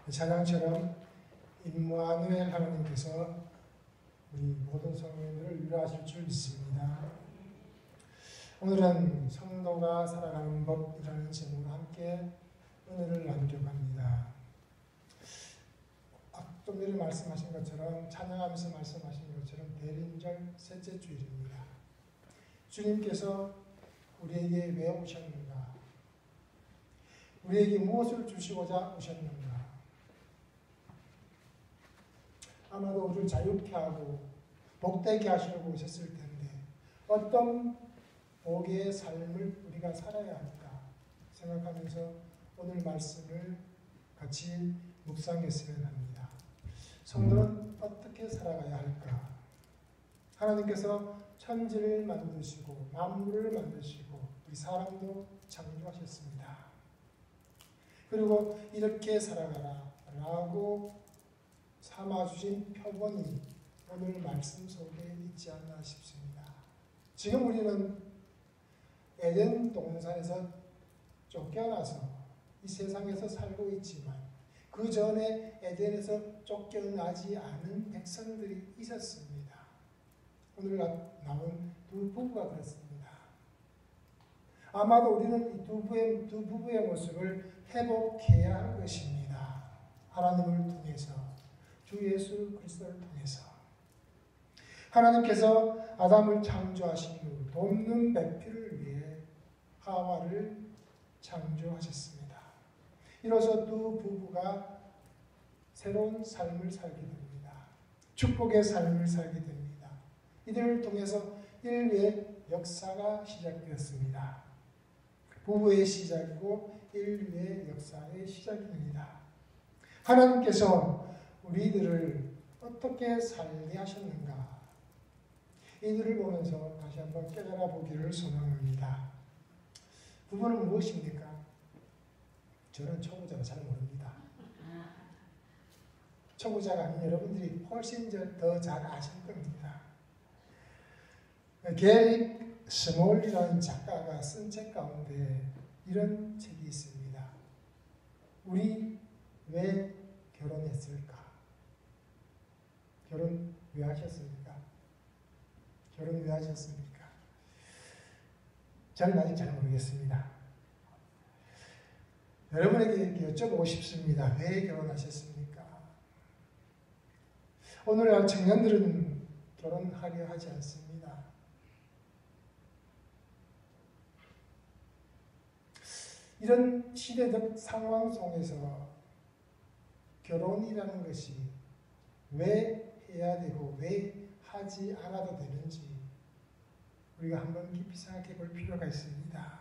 찬양처럼 임마누엘 하나님께서 우리 모든 성도들을 위로하실 줄 믿습니다. 오늘은 성도가 살아가는 법이라는 제목으로 함께 은혜를 나누려고 좀 전에 말씀하신 것처럼 찬양하면서 말씀하신 것처럼 대림절 셋째 주일입니다. 주님께서 우리에게 왜 오셨는가? 우리에게 무엇을 주시고자 오셨는가? 아마도 우리를 자유케 하고 복되게 하시려고 오셨을 텐데 어떤 복의 삶을 우리가 살아야 할까 생각하면서 오늘 말씀을 같이 묵상했으면 합니다. 성도는 어떻게 살아가야 할까? 하나님께서 천지를 만드시고 만물을 만드시고 우리 사람도 창조하셨습니다. 그리고 이렇게 살아가라 라고 삼아주신 표본이 오늘 말씀 속에 있지 않나 싶습니다. 지금 우리는 에덴 동산에서 쫓겨나서 이 세상에서 살고 있지만 그 전에 에덴에서 쫓겨나지 않은 백성들이 있었습니다. 오늘 나온 두 부부가 그렇습니다. 아마도 우리는 이 두 부부의 모습을 회복해야 할 것입니다. 하나님을 통해서, 주 예수 그리스도를 통해서. 하나님께서 아담을 창조하신 후 돕는 배필을 위해 하와를 창조하셨습니다. 이로써 두 부부가 새로운 삶을 살게 됩니다. 축복의 삶을 살게 됩니다. 이들을 통해서 인류의 역사가 시작되었습니다. 부부의 시작이고 인류의 역사의 시작입니다. 하나님께서 우리들을 어떻게 살게 하셨는가? 이들을 보면서 다시 한번 깨달아 보기를 소망합니다. 부부는 무엇입니까? 저는 초보자라 잘 모릅니다. 초보자가 아닌 여러분들이 훨씬 더 잘 아실 겁니다. 게리 스몰이라는 작가가 쓴 책 가운데 이런 책이 있습니다. 우리 왜 결혼했을까? 결혼 왜 하셨습니까? 결혼 왜 하셨습니까? 저는 아직 잘 모르겠습니다. 여러분에게 여쭤보고 싶습니다. 왜 결혼하셨습니까? 오늘날 청년들은 결혼하려 하지 않습니다. 이런 시대적 상황 속에서 결혼이라는 것이 왜 해야 되고 왜 하지 않아도 되는지 우리가 한번 깊이 생각해 볼 필요가 있습니다.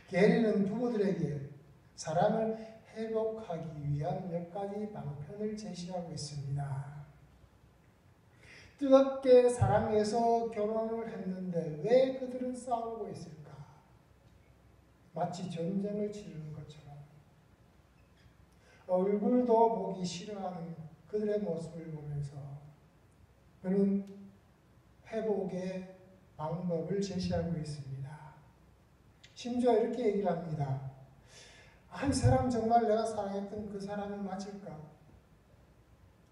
게리는 부부들에게 사랑을 회복하기 위한 몇 가지 방편을 제시하고 있습니다. 뜨겁게 사랑해서 결혼을 했는데 왜 그들은 싸우고 있을까? 마치 전쟁을 치르는 것처럼 얼굴도 보기 싫어하는 그들의 모습을 보면서 그는 회복의 방법을 제시하고 있습니다. 심지어 이렇게 얘기를 합니다. 이 사람 정말 내가 사랑했던 그 사람이 맞을까?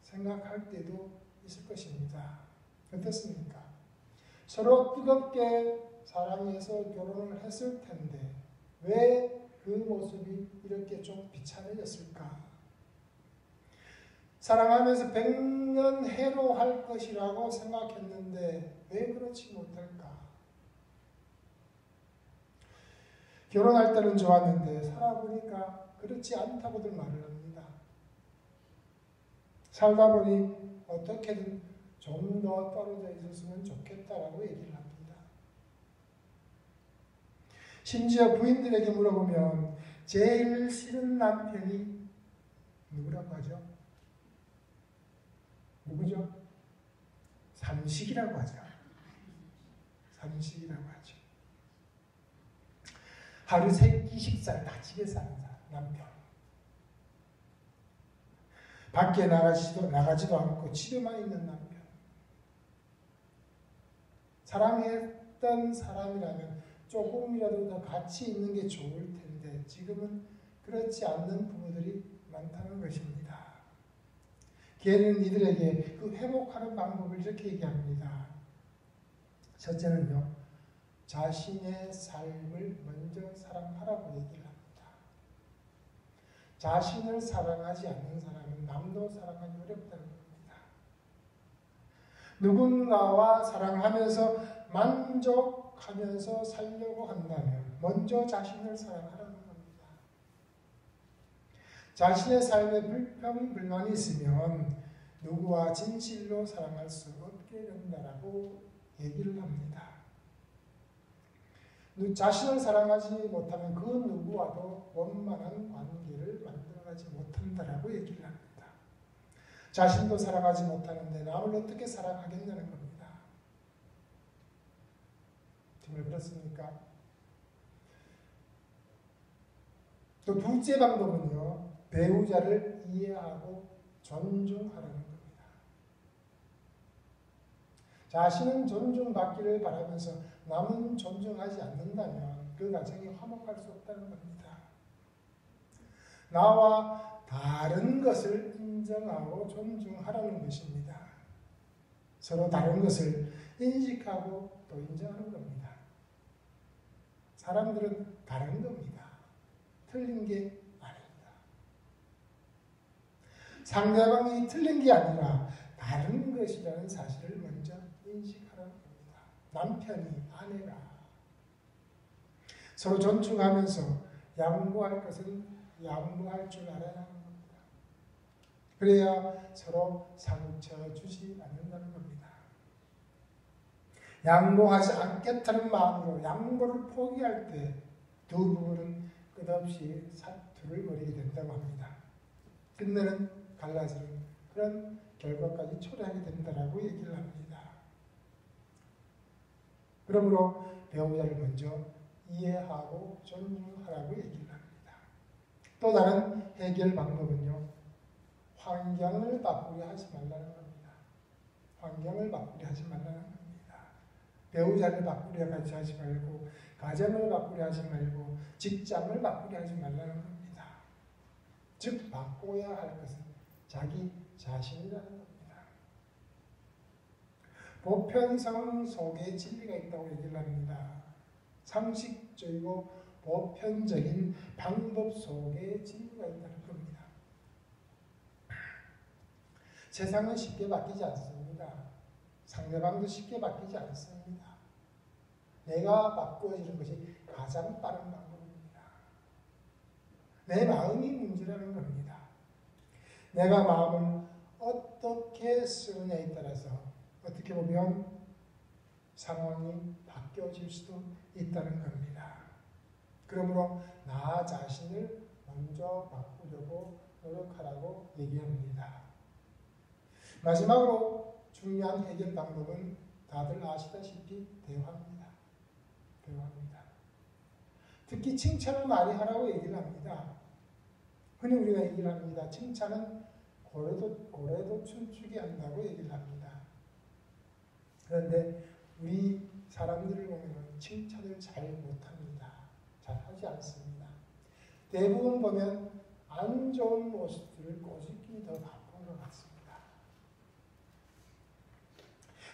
생각할 때도 있을 것입니다. 어떻습니까? 서로 뜨겁게 사랑해서 결혼을 했을 텐데 왜 그 모습이 이렇게 좀 비참해졌을까? 사랑하면서 100년 해로할 것이라고 생각했는데 왜 그렇지 못할까? 결혼할 때는 좋았는데 살아보니까 그렇지 않다고들 말을 합니다. 살다 보니 어떻게든 좀 더 떨어져 있었으면 좋겠다라고 얘기를 합니다. 심지어 부인들에게 물어보면 제일 싫은 남편이 누구라고 하죠? 누구죠? 삼식이라고 하죠. 삼식이라고 하죠. 하루 3끼 식사를 다 집에서 하는 남편. 밖에 나가지도 않고 집에만 있는 남편. 사랑했던 사람이라면 조금이라도 더 같이 있는 게 좋을 텐데 지금은 그렇지 않는 부부들이 많다는 것입니다. 게리는 이들에게 그 회복하는 방법을 이렇게 얘기합니다. 첫째는요, 자신의 삶을 먼저 사랑하라고 얘기를 합니다. 자신을 사랑하지 않는 사람은 남도 사랑하기 어렵다는 겁니다. 누군가와 사랑하면서 만족하면서 살려고 한다면 먼저 자신을 사랑하라는 겁니다. 자신의 삶에 불평, 불만이 있으면 누구와 진실로 사랑할 수 없게 된다라고 얘기를 합니다. 자신을 사랑하지 못하면 그 누구와도 원만한 관계를 만들어가지 못한다라고 얘기를 합니다. 자신도 사랑하지 못하는데 남을 어떻게 사랑하겠냐는 겁니다. 정말 그렇습니까? 또 둘째 방법은요, 배우자를 이해하고 존중하라는 겁니다. 자신은 존중받기를 바라면서 남은 존중하지 않는다면 그 가정이 화목할 수 없다는 겁니다. 나와 다른 것을 인정하고 존중하라는 것입니다. 서로 다른 것을 인식하고 또 인정하는 겁니다. 사람들은 다른 겁니다. 틀린 게 아닙니다. 상대방이 틀린 게 아니라 다른 것이라는 사실을 먼저 인식하라는 겁니다. 남편이 아내가 서로 존중하면서 양보할 것은 양보할 줄 알아야 하는 겁니다. 그래야 서로 상처 주지 않는다는 겁니다. 양보하지 않겠다는 마음으로 양보를 포기할 때 두 부부는 끝없이 사투를 벌이게 된다고 합니다. 끝내는 갈라지는 그런 결과까지 초래하게 된다라고 얘기를 합니다. 그러므로 배우자를 먼저 이해하고 존중하라고 얘기를 합니다. 또 다른 해결 방법은요, 환경을 바꾸려 하지 말라는 겁니다. 환경을 바꾸려 하지 말라는 겁니다. 배우자를 바꾸려 하지 말고, 가정을 바꾸려 하지 말고, 직장을 바꾸려 하지 말라는 겁니다. 즉, 바꿔야 할 것은 자기 자신이라는 겁니다. 보편성 속에 진리가 있다고 얘기를 합니다. 상식적이고 보편적인 방법 속에 진리가 있다는 겁니다. 세상은 쉽게 바뀌지 않습니다. 상대방도 쉽게 바뀌지 않습니다. 내가 바꾸어지는 것이 가장 빠른 방법입니다. 내 마음이 문제라는 겁니다. 내가 마음을 어떻게 쓰느냐에 따라서 어떻게 보면 상황이 바뀌어질 수도 있다는 겁니다. 그러므로 나 자신을 먼저 바꾸려고 노력하라고 얘기합니다. 마지막으로 중요한 해결 방법은 다들 아시다시피 대화입니다. 대화입니다. 특히 칭찬을 많이 하라고 얘기를 합니다. 흔히 우리가 얘기를 합니다. 칭찬은 고래도 춤추게 한다고 얘기를 합니다. 그런데 우리 사람들을 보면 칭찬을 잘 못합니다. 잘 하지 않습니다. 대부분 보면 안 좋은 모습들을 꼬집기 더 바쁜 것 같습니다.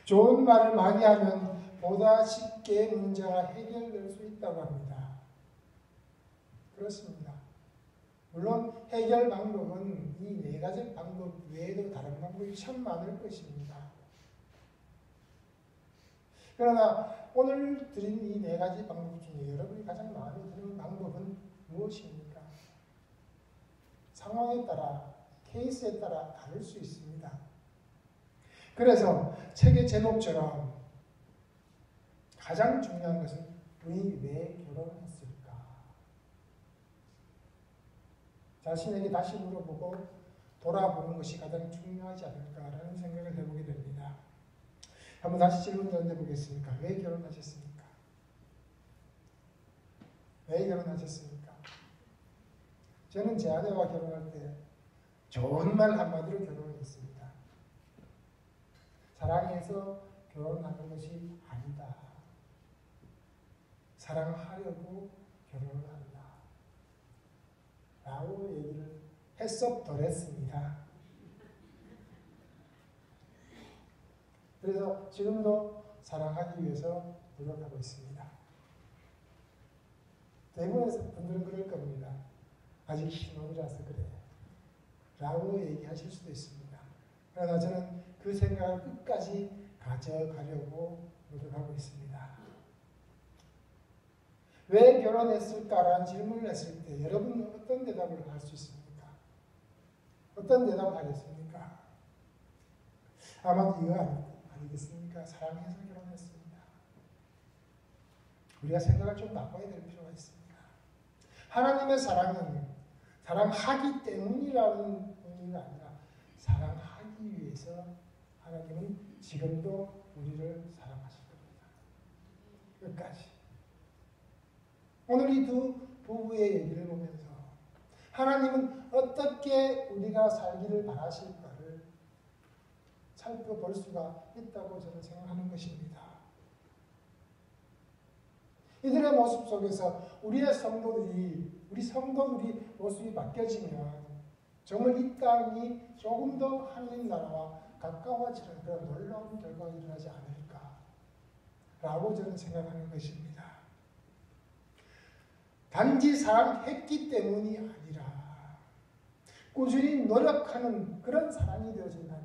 좋은 말을 많이 하면 보다 쉽게 문제가 해결될 수 있다고 합니다. 그렇습니다. 물론 해결 방법은 이 네 가지 방법 외에도 다른 방법이 참 많을 것입니다. 그러나 오늘 드린 이 네 가지 방법 중에 여러분이 가장 마음에 드는 방법은 무엇입니까? 상황에 따라, 케이스에 따라 다를 수 있습니다. 그래서 책의 제목처럼 가장 중요한 것은 우리 왜 결혼했을까? 자신에게 다시 물어보고 돌아보는 것이 가장 중요하지 않을까라는 생각을 해보게 됩니다. 한번 다시 질문 던져보겠습니까? 왜 결혼하셨습니까? 왜 결혼하셨습니까? 저는 제 아내와 결혼할 때 좋은 말 한마디로 결혼을 했습니다. 사랑해서 결혼하는 것이 아니다. 사랑하려고 결혼을 한다. 라고 얘기를 햇섭 덜했습니다. 그래서 지금도 사랑하기 위해서 노력하고 있습니다. 대부분의 분들은 그럴 겁니다. 아직 신혼이라서 그래 라고 얘기하실 수도 있습니다. 그러나 저는 그 생각을 끝까지 가져가려고 노력하고 있습니다. 왜 결혼했을까라는 질문을 했을 때 여러분은 어떤 대답을 할 수 있습니까? 어떤 대답을 하겠습니까? 아마도 이거 아니겠습니까? 사랑해서 결혼했습니다. 우리가 생각을 좀 바꿔야 될 필요가 있습니다. 하나님의 사랑은 사랑하기 때문이라는 의미가 아니라 사랑하기 위해서 하나님은 지금도 우리를 사랑하실 겁니다. 끝까지. 오늘 이 두 부부의 얘기를 보면서 하나님은 어떻게 우리가 살기를 바라실까를 살펴볼 수가 있다고 저는 생각하는 것입니다. 이들의 모습 속에서 우리 성도들이 모습이 바뀌어지면 정말 이 땅이 조금 더 하나님 나라와 가까워지는 그런 놀라운 결과가 일어나지 않을까라고 저는 생각하는 것입니다. 단지 사랑했기 때문이 아니라 꾸준히 노력하는 그런 사랑이 되어진다면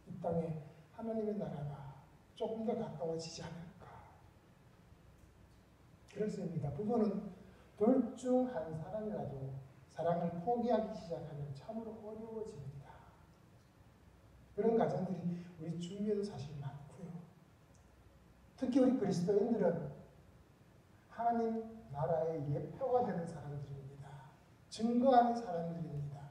이 땅에 하나님의 나라가 조금 더 가까워지지 않을까. 그렇습니다. 부부는 둘 중 한 사람이라도 사랑을 포기하기 시작하면 참으로 어려워집니다. 그런 가정들이 우리 주위에도 사실 많고요. 특히 우리 그리스도인들은 하나님 나라의 예표가 되는 사람들입니다. 증거하는 사람들입니다.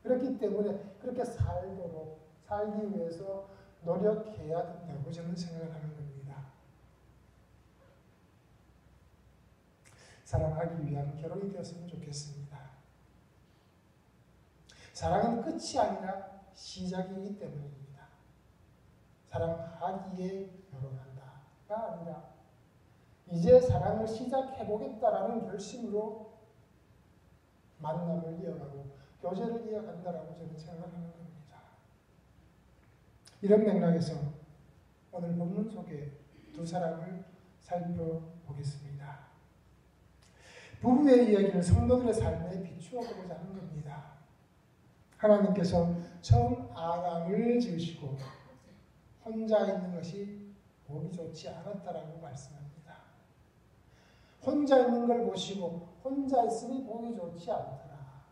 그렇기 때문에 그렇게 살기 위해서 노력해야 된다고 저는 생각을 하는 겁니다. 사랑하기 위한 결혼이 되었으면 좋겠습니다. 사랑은 끝이 아니라 시작이기 때문입니다. 사랑하기에 결혼한다가 아니라 이제 사랑을 시작해보겠다라는 결심으로 만남을 이어가고 교제를 이어간다라고 저는 생각하는 겁니다. 이런 맥락에서 오늘 본문 속에 두 사람을 살펴보겠습니다. 부부의 이야기를 성도들의 삶에 비추어 보고자 하는 겁니다. 하나님께서 처음 아담을 지으시고 혼자 있는 것이 보기 좋지 않았다라고 말씀합니다. 혼자 있는 걸 보시고 혼자 있으니 보기 좋지 않더라.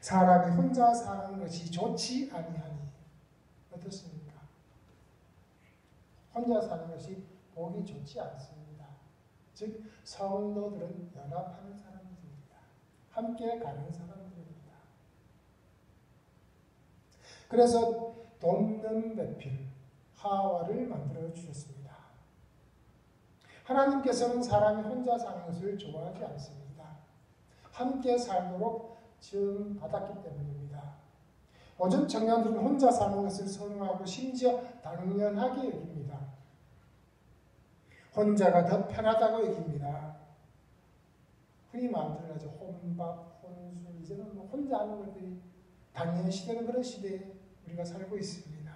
사람이 혼자 사는 것이 좋지 아니하니 어떻습니까? 혼자 사는 것이 보기 좋지 않습니다. 즉 성도들은 연합하는 사람들입니다. 함께 가는 사람들입니다. 그래서 돕는 배필 하와를 만들어 주셨습니다. 하나님께서는 사람이 혼자 사는 것을 좋아하지 않습니다. 함께 살도록 지음 받았기 때문입니다. 요즘 청년들은 혼자 사는 것을 선호하고 심지어 당연하게 여깁니다. 혼자가 더 편하다고 여깁니다. 흔히 말들 하죠. 혼밥, 혼술, 이제는 혼자 하는 것들이 당연시되는 그런 시대에 우리가 살고 있습니다.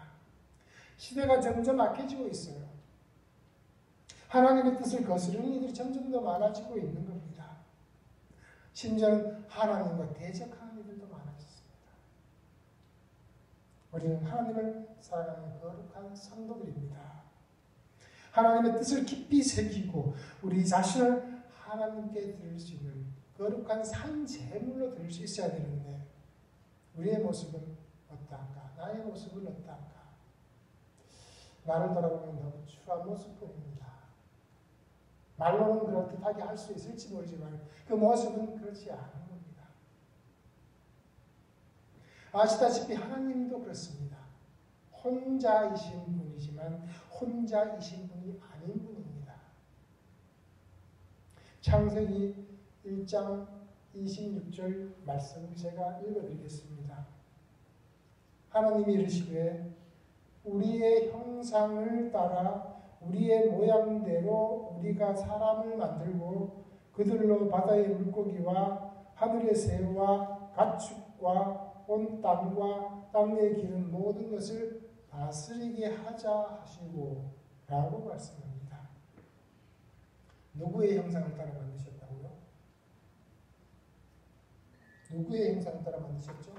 시대가 점점 악해지고 있어요. 하나님의 뜻을 거스르는 이들이 점점 더 많아지고 있는 겁니다. 심지어는 하나님과 대적하는 이들도 많아졌습니다. 우리는 하나님을 사랑하는 거룩한 성도들입니다. 하나님의 뜻을 깊이 새기고 우리 자신을 하나님께 드릴 수 있는 거룩한 산 제물로 드릴 수 있어야 되는데 우리의 모습은 어떠한가? 나의 모습은 어떠한가? 나를 돌아보면 너무 추한 모습뿐입니다. 말로는 그렇듯하게 할 수 있을지 모르지만 그 모습은 그렇지 않은 겁니다. 아시다시피 하나님도 그렇습니다. 혼자이신 분이지만 혼자이신 분이 아닌 분입니다. 창세기 1장 26절 말씀을 제가 읽어드리겠습니다. 하나님이 이르시되 우리의 형상을 따라 우리의 모양대로 우리가 사람을 만들고 그들로 바다의 물고기와 하늘의 새와 가축과 온 땅과 땅에 기는 모든 것을 다스리게 하자 하시고 라고 말씀합니다. 누구의 형상을 따라 만드셨다고요? 누구의 형상을 따라 만드셨죠?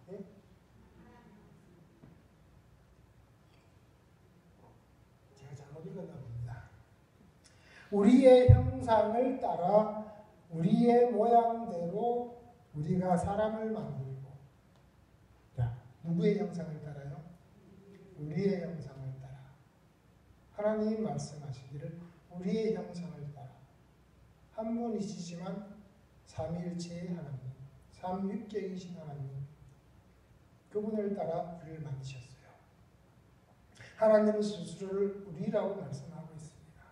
네? 제가 잘못 읽었나 봅니다. 우리의 형상을 따라 우리의 모양대로 우리가 사람을 만들고, 자, 누구의 형상을 따라요? 우리의 형상을 따라. 하나님이 말씀하시기를 우리의 형상을 따라. 한 분이시지만 삼위일체의 하나님, 삼위격이신 하나님, 그분을 따라 우리를 만드셨어요. 하나님은 스스로를 우리라고 말씀하고 있습니다.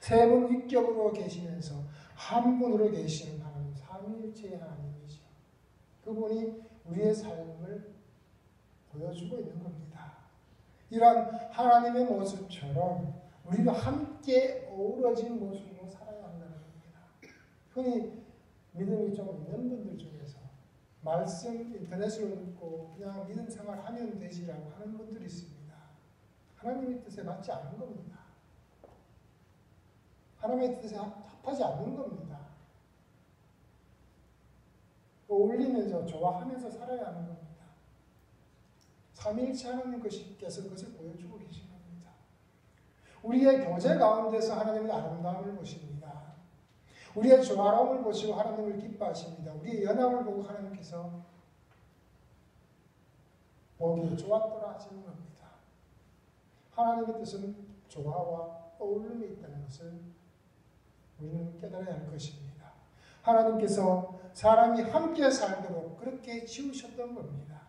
세 분 위격으로 계시면서 한 분으로 계시는 하나님, 삼위일체의 하나님이죠. 그분이 우리의 삶을 보여주고 있는 겁니다. 이러한 하나님의 모습처럼 우리도 함께 어우러진 모습으로 살아야 한다는 겁니다. 흔히 믿음이 좀 있는 분들 중에서 말씀 인터넷으로 듣고 그냥 믿음 생활하면 되지라고 하는 분들이 있습니다. 하나님의 뜻에 맞지 않은 겁니다. 하나님의 뜻에 합하지 않는 겁니다. 어울리면서 좋아하면서 살아야 하는 겁니다. 삼위일체 하나님께서 그것을 보여주고 계신 겁니다. 우리의 교제 가운데서 하나님의 아름다움을 보십니다. 우리의 조화로움을 보시고 하나님을 기뻐하십니다. 우리의 연합을 보고 하나님께서 보기 좋았더라 하시는 겁니다. 하나님의 뜻은 조화와 어울림이 있다는 것을 우리는 깨달아야 할 것입니다. 하나님께서 사람이 함께 살도록 그렇게 지으셨던 겁니다.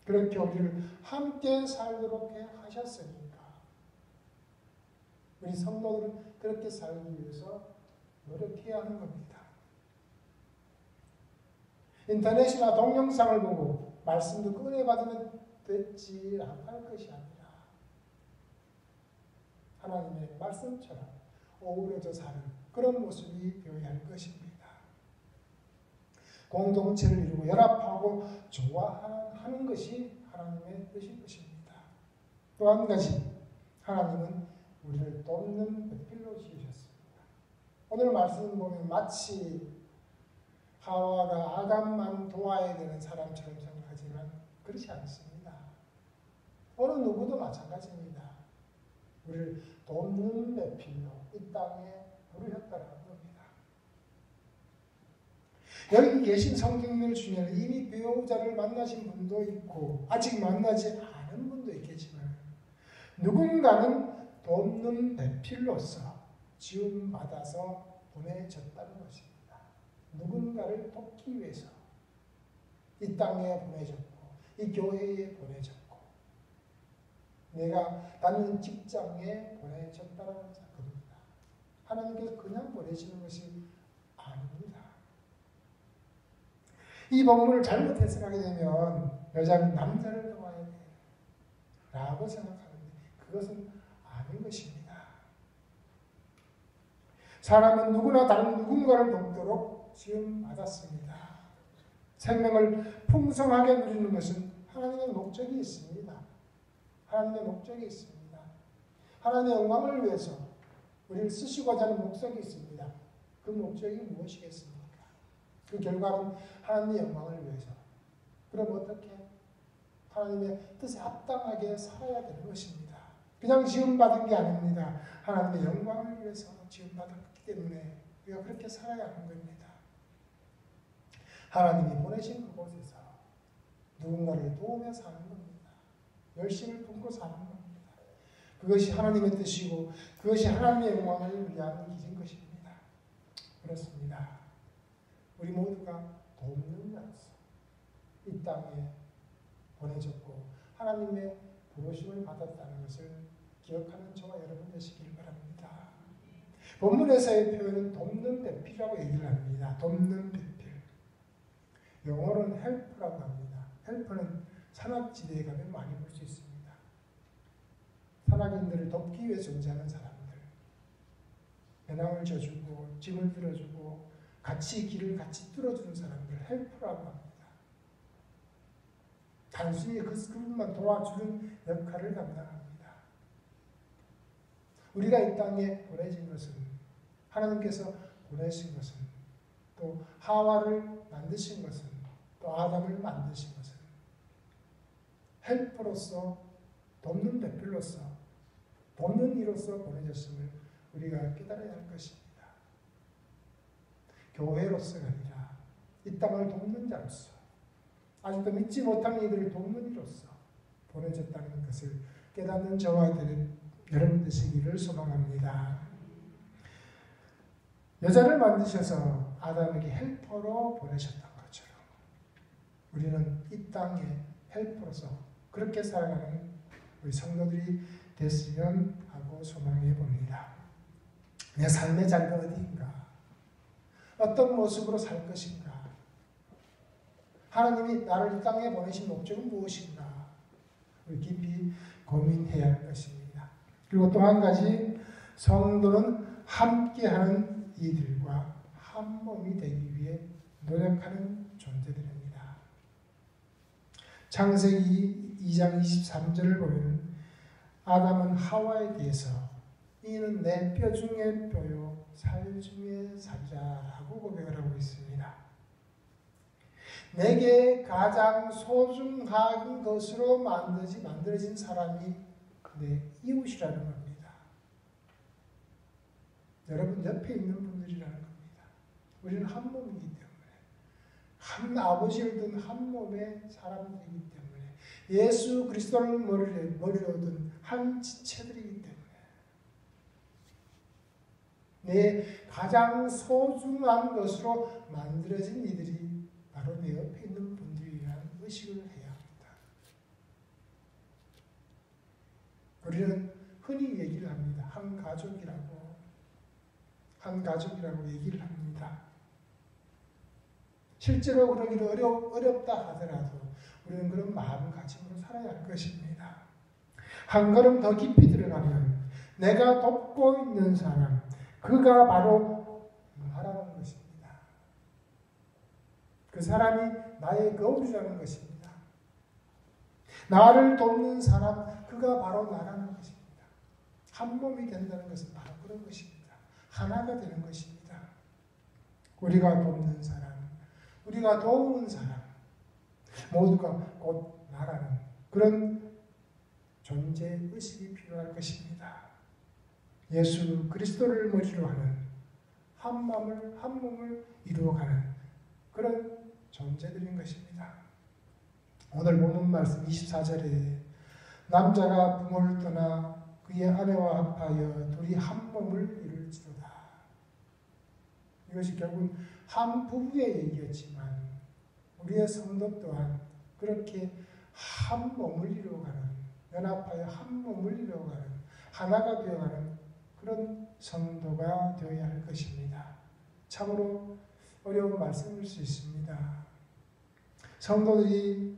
그렇게 우리를 함께 살도록 하셨으니까 우리 성도들은 그렇게 살기 위해서 노력해야 하는 겁니다. 인터넷이나 동영상을 보고 말씀도 꺼내받으면 됐지라고 할 것이 아니라 하나님의 말씀처럼 어우러져 사는 그런 모습이 되어야 할 것입니다. 공동체를 이루고 연합하고 좋아하는 것이 하나님의 뜻일 것입니다. 또 한 가지, 하나님은 우리를 돕는 배필로 지으셨습니다. 오늘 말씀을 보면 마치 하와가 아담만 도와야 되는 사람처럼 생각하지만 그렇지 않습니다. 어느 누구도 마찬가지입니다. 우리를 돕는 배필로 이 땅에 부르셨다는 겁니다. 여기 계신 성경들 중에는 이미 배우자를 만나신 분도 있고 아직 만나지 않은 분도 있겠지만 누군가는 돕는 배필로서 지음받아서 보내졌다는 것입니다. 누군가를 돕기 위해서 이 땅에 보내졌고 이 교회에 보내졌고 내가 다니는 직장에 보내졌다는 겁니다. 하나님께서 그냥 보내시는 것이 아닙니다. 이 본문을 잘못 해석하게 되면 여자는 남자를 도와야 돼 라고 생각하는데 그것은 아닌 것입니다. 사람은 누구나 다른 누군가를 돕도록 지음받았습니다. 생명을 풍성하게 누리는 것은 하나님의 목적이 있습니다. 하나님의 목적이 있습니다. 하나님의 영광을 위해서 우리를 쓰시고자 하는 목적이 있습니다. 그 목적이 무엇이겠습니까? 그 결과는 하나님의 영광을 위해서. 그럼 어떻게? 하나님의 뜻에 합당하게 살아야 되는 것입니다. 그냥 지음받은 게 아닙니다. 하나님의 영광을 위해서 지음받았기 때문에 우리가 그렇게 살아야 하는 겁니다. 하나님이 보내신 그곳에서 누군가를 도우며 사는 겁니다. 열심을 품고 사는 겁니다. 그것이 하나님의 뜻이고 그것이 하나님의 영광을 위한 길인 것입니다. 그렇습니다. 우리 모두가 돕는 자로서 이 땅에 보내졌고 하나님의 부르심을 받았다는 것을 기억하는 저와 여러분 되시길 바랍니다. 본문에서의 표현은 돕는 배필이라고 얘기를 합니다. 돕는 배필. 영어로는 help라고 합니다. help는 산악지대에 가면 많이 볼 수 있습니다. 산악인들을 돕기 위해 존재하는 사람들. 배낭을 져주고 짐을 들어주고 같이 길을 같이 뚫어주는 사람들 헬퍼라고 합니다. 단순히 그분만 도와주는 역할을 감당합니다. 우리가 이 땅에 보내진 것은 하나님께서 보내신 것은 또 하와를 만드신 것은 또 아담을 만드신 것은 헬퍼로서 돕는 배필로서 돕는 이로서 보내졌음을 우리가 깨달아야 할 것입니다. 교회로서가 아니라 이 땅을 돕는 자로서 아직도 믿지 못하는 이들을 돕는 이로서 보내졌다는 것을 깨닫는 저와 여러분 되시기를 소망합니다. 여자를 만드셔서 아담에게 헬퍼로 보내셨던 것처럼 우리는 이 땅에 헬퍼로서 그렇게 살아가는 우리 성도들이 됐으면 하고 소망해 봅니다. 내 삶의 자리가 어디인가? 어떤 모습으로 살 것인가? 하나님이 나를 이 땅에 보내신 목적은 무엇인가? 우리 깊이 고민해야 할 것입니다. 그리고 또 한 가지, 성도는 함께하는 이들과 한 몸이 되기 위해 노력하는 존재들입니다. 창세기 2장 23절을 보면 아담은 하와에 대해서 이는 내 뼈 중에 뼈요 살 중에 살이라고 고백을 하고 있습니다. 내게 가장 소중한 것으로 만들어진 사람이 내 이웃이라는 겁니다. 여러분 옆에 있는 분들이라는 겁니다. 우리는 한 몸이기 때문에 한 아버지를 둔 한 몸의 사람들이기 때문에 예수 그리스도를 머리로 둔 한 지체들이기 때문에 내 가장 소중한 것으로 만들어진 이들이 바로 내 옆에 있는 분들이라는 의식을 해야 합니다. 우리는 흔히 얘기를 합니다. 한 가족이라고 얘기를 합니다. 실제로 그러기는 어렵다 하더라도 우리는 그런 마음가짐으로 살아야 할 것입니다. 한 걸음 더 깊이 들어가면 내가 돕고 있는 사람, 그가 바로 나라는 것입니다. 그 사람이 나의 거울이라는 것입니다. 나를 돕는 사람, 그가 바로 나라는 것입니다. 한 몸이 된다는 것은 바로 그런 것입니다. 하나가 되는 것입니다. 우리가 돕는 사람, 우리가 도우는 사람, 모두가 곧 나라는 그런 존재의식이 필요할 것입니다. 예수 그리스도를 머리로 하는 한 몸을 이루어가는 그런 존재들인 것입니다. 오늘 본문 말씀 24절에 남자가 부모를 떠나 그의 아내와 합하여 둘이 한 몸을 이룰지로다. 이것이 결국은 한 부부의 얘기였지만 우리의 성도 또한 그렇게 한 몸을 이루어가는, 연합하여 한 몸을 이루어가는, 하나가 되어가는 그런 성도가 되어야 할 것입니다. 참으로 어려운 말씀일 수 있습니다. 성도들이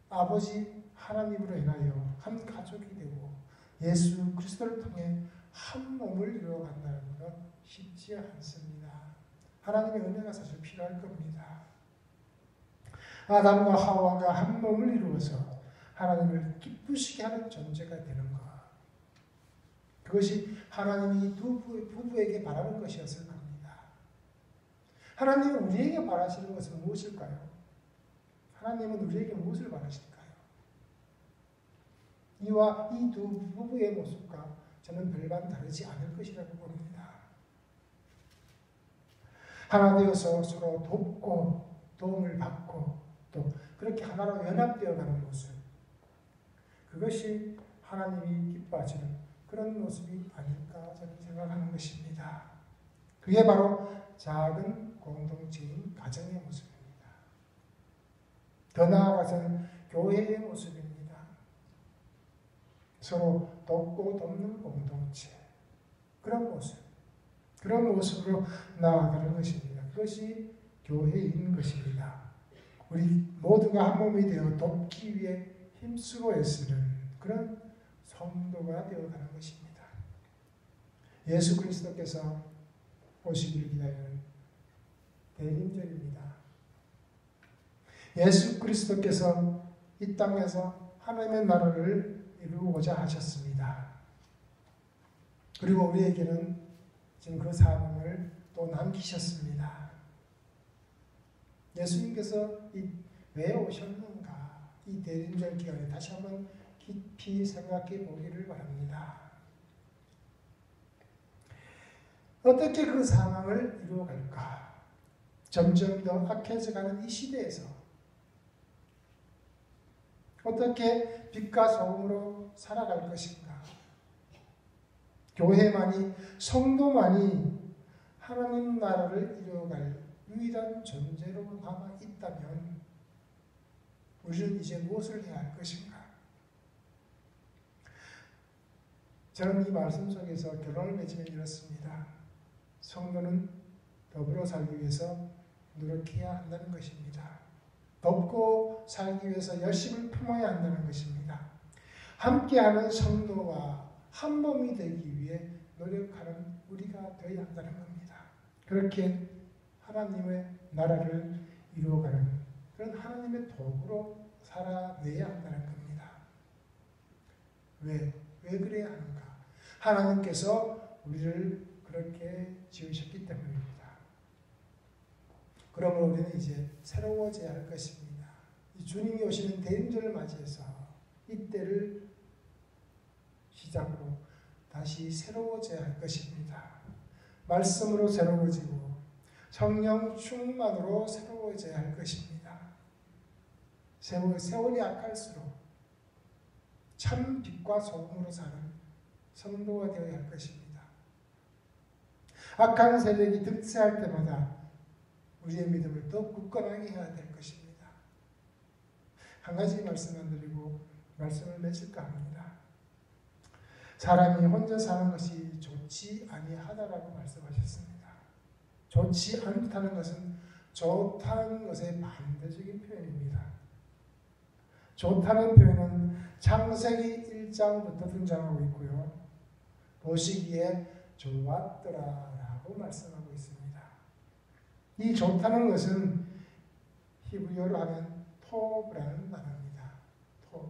아버지 하나님으로 인하여 한 가족이 되고 예수 그리스도를 통해 한 몸을 이루어간다는 것 쉽지 않습니다. 하나님의 은혜가 사실 필요할 겁니다. 아담과 하와가 한 몸을 이루어서 하나님을 기쁘시게 하는 존재가 되는 것. 그것이 하나님이 두 부부에게 바라는 것이었을 겁니다. 하나님은 우리에게 바라시는 것은 무엇일까요? 하나님은 우리에게 무엇을 바라실까요? 이와 이 두 부부의 모습과 저는 별반 다르지 않을 것이라고 봅니다. 하나 되어서 서로 돕고 도움을 받고 또 그렇게 하나로 연합되어가는 모습, 그것이 하나님이 기뻐하시는 그런 모습이 아닐까 저는 생각하는 것입니다. 그게 바로 작은 공동체인 가정의 모습입니다. 더 나아가서는 교회의 모습입니다. 서로 돕고 돕는 공동체, 그런 모습으로 나아가는 것입니다. 그것이 교회인 것입니다. 우리 모두가 한 몸이 되어 돕기 위해 힘쓰고 애쓰는 그런 성도가 되어가는 것입니다. 예수 그리스도께서 오시기를 기다리는 대림절입니다. 예수 그리스도께서 이 땅에서 하나님의 나라를 이루고자 하셨습니다. 그리고 우리에게는 지금 그 사명을 또 남기셨습니다. 예수님께서 왜 오셨는가? 이 대림절 기간에 다시 한번 깊이 생각해 보기를 바랍니다. 어떻게 그 상황을 이루어갈까? 점점 더 악해져가는 이 시대에서 어떻게 빛과 소금으로 살아갈 것인가? 교회만이, 성도만이 하나님 나라를 이루어갈 유일한 존재로 남아 있다면 우리는 이제 무엇을 해야 할 것인가? 저는 이 말씀 속에서 결론을 맺으면 이렇습니다. 성도는 더불어 살기 위해서 노력해야 한다는 것입니다. 덮고 살기 위해서 열심을 품어야 한다는 것입니다. 함께하는 성도와 한 몸이 되기 위해 노력하는 우리가 되어야 한다는 겁니다. 그렇게 하나님의 나라를 이루어가는 그런 하나님의 도구로 살아내야 한다는 겁니다. 왜 그래야 하는가? 하나님께서 우리를 그렇게 지으셨기 때문입니다. 그러므로 우리는 이제 새로워져야 할 것입니다. 이 주님이 오시는 대림절을 맞이해서 이때를 시작으로 다시 새로워져야 할 것입니다. 말씀으로 새로워지고 성령 충만으로 새로워져야 할 것입니다. 세월이 악할수록 참 빛과 소금으로 사는 성도가 되어야 할 것입니다. 악한 세력이 득세할 때마다 우리의 믿음을 더 굳건하게 해야 될 것입니다. 한 가지 말씀만 드리고 말씀을 맺을까 합니다. 사람이 혼자 사는 것이 좋지 아니하다라고 말씀하셨습니다. 좋지 않다는 것은 좋다는 것의 반대적인 표현입니다. 좋다는 표현은 창세기 1장부터 등장하고 있고요. 보시기에 좋았더라라고 말씀하고 있습니다. 이 좋다는 것은 히브리어로 하면 토브라는 단어입니다. 토브.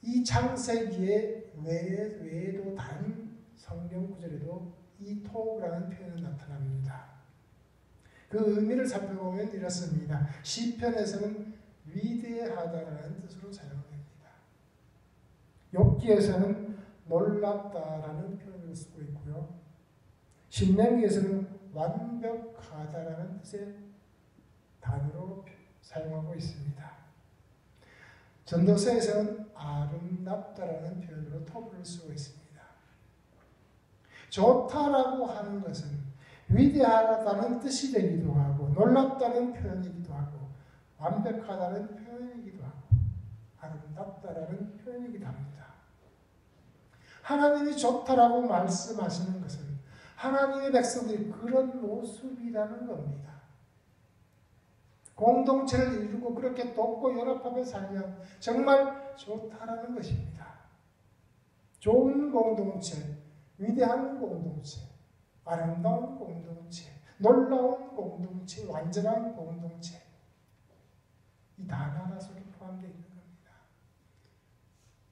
이 창세기의 외에도 다른 성경 구절에도 이 토브라는 표현은 나타납니다. 그 의미를 살펴보면 이렇습니다. 시편에서는 위대하다라는 뜻으로 사용됩니다. 욥기에서는 놀랍다라는 표현을 쓰고 있고요. 신명기에서는 완벽하다라는 뜻의 단어로 사용하고 있습니다. 전도서에서는 아름답다라는 표현으로 토브를 쓰고 있습니다. 좋다라고 하는 것은 위대하다는 뜻이 되기도 하고 놀랍다는 표현이기도 하고 완벽하다는 표현이기도 하고 아름답다라는 표현이기도 합니다. 하나님이 좋다라고 말씀하시는 것은 하나님의 백성들이 그런 모습이라는 겁니다. 공동체를 이루고 그렇게 돕고 연합하며 살면 정말 좋다라는 것입니다. 좋은 공동체, 위대한 공동체, 아름다운 공동체, 놀라운 공동체, 완전한 공동체 이 단어 하나 속에 포함되어 있는 겁니다.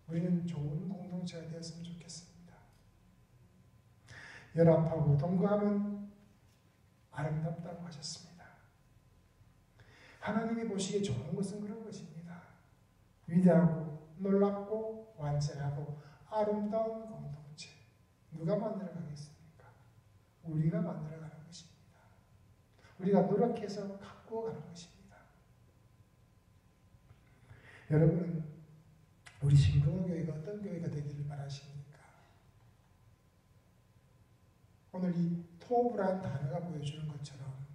우리는 좋은 공동체가 되었으면 좋겠습니다. 연합하고 동거하면 아름답다고 하셨습니다. 하나님이 보시기에 좋은 것은 그런 것입니다. 위대하고 놀랍고 완전하고 아름다운 공동체. 누가 만들어가겠습니까? 우리가 만들어가는 것입니다. 우리가 노력해서 갖고 가는 것입니다. 여러분은 우리 신동교회가 어떤 교회가 되기를 바라십니까? 오늘 이 토브라는 단어가 보여주는 것처럼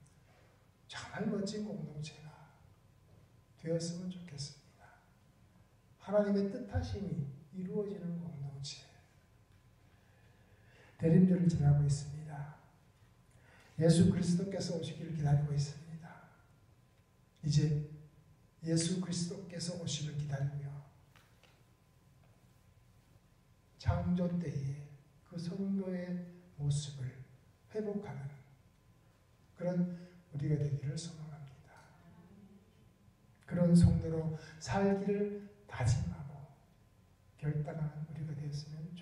정말 멋진 공동체가 되었으면 좋겠습니다. 하나님의 뜻하심이 이루어지는 공동체. 대림절을 지나고 있습니다. 예수 그리스도께서 오시기를 기다리고 있습니다. 이제 예수 그리스도께서 오시기를 기다리며 창조 때에 그 그 성도의 모습을 회복하는 그런 우리가 되기를 소망합니다. 그런 성도로 살기를 다짐하고 결단하는 우리가 되었으면